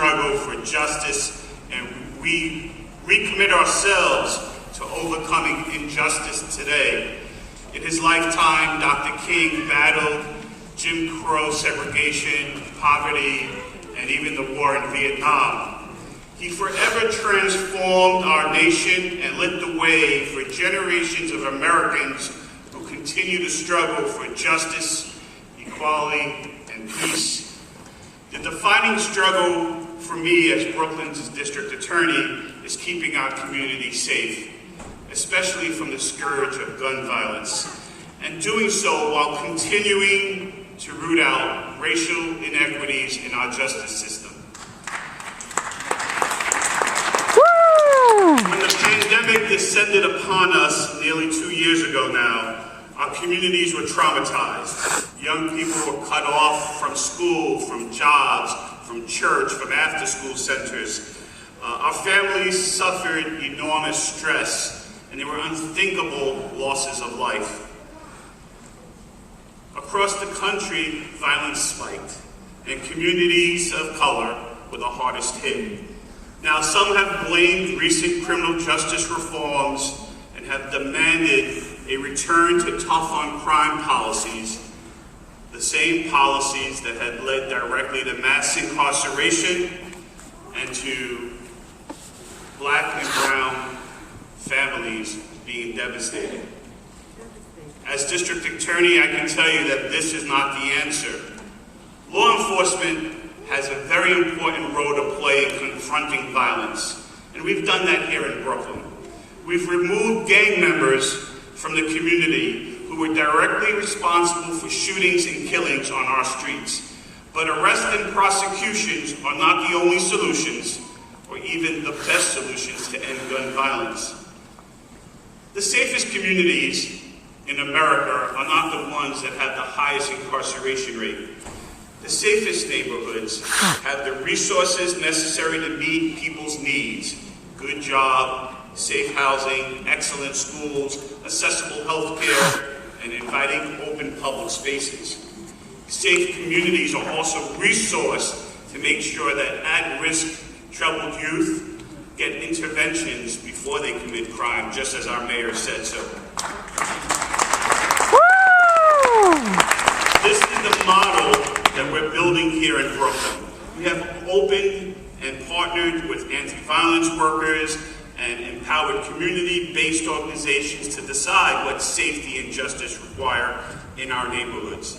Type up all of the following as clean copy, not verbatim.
struggle for justice, and we recommit ourselves to overcoming injustice today. In his lifetime, Dr. King battled Jim Crow segregation, poverty, and even the war in Vietnam. He forever transformed our nation and lit the way for generations of Americans who continue to struggle for justice, equality, and peace. The defining struggle for me as Brooklyn's district attorney is keeping our community safe, especially from the scourge of gun violence, and doing so while continuing to root out racial inequities in our justice system. When the pandemic descended upon us nearly 2 years ago now, our communities were traumatized. Young people were cut off from school, from jobs, from church, from after-school centers. Our families suffered enormous stress, and there were unthinkable losses of life. Across the country, violence spiked, and communities of color were the hardest hit. Now, some have blamed recent criminal justice reforms and have demanded a return to tough-on-crime policies, the same policies that had led directly to mass incarceration and to Black and brown families being devastated. As district attorney, I can tell you that this is not the answer. Law enforcement has a very important role to play in confronting violence, and we've done that here in Brooklyn. We've removed gang members from the community who were directly responsible for shootings and killings on our streets. But arrests and prosecutions are not the only solutions, or even the best solutions to end gun violence. The safest communities in America are not the ones that have the highest incarceration rate. The safest neighborhoods have the resources necessary to meet people's needs: good job, safe housing, excellent schools, accessible health care, and inviting open public spaces. Safe communities are also resourced to make sure that at-risk troubled youth get interventions before they commit crime, just as our mayor said so. This is the model that we're building here in Brooklyn. We have opened and partnered with anti-violence workers and empowered community-based organizations to decide what safety and justice require in our neighborhoods.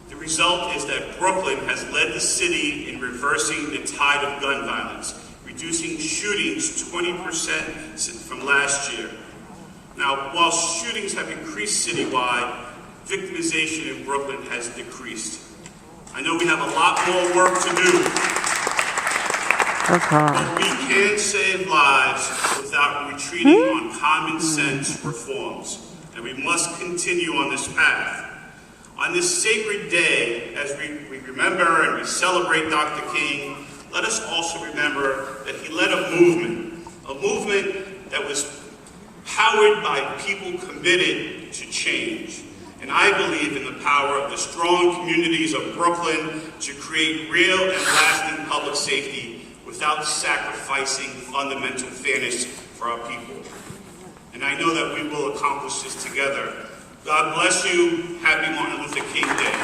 The result is that Brooklyn has led the city in reversing the tide of gun violence, reducing shootings 20% from last year. Now, while shootings have increased citywide, victimization in Brooklyn has decreased. I know we have a lot more work to do, but we can save lives without retreating on common sense reforms, and we must continue on this path. On this sacred day, as we remember and we celebrate Dr. King, let us also remember that he led a movement that was powered by people committed to change. And I believe in the power of the strong communities of Brooklyn to create real and lasting public safety without sacrificing fundamental fairness for our people. And I know that we will accomplish this together. God bless you. Happy Martin Luther King Day.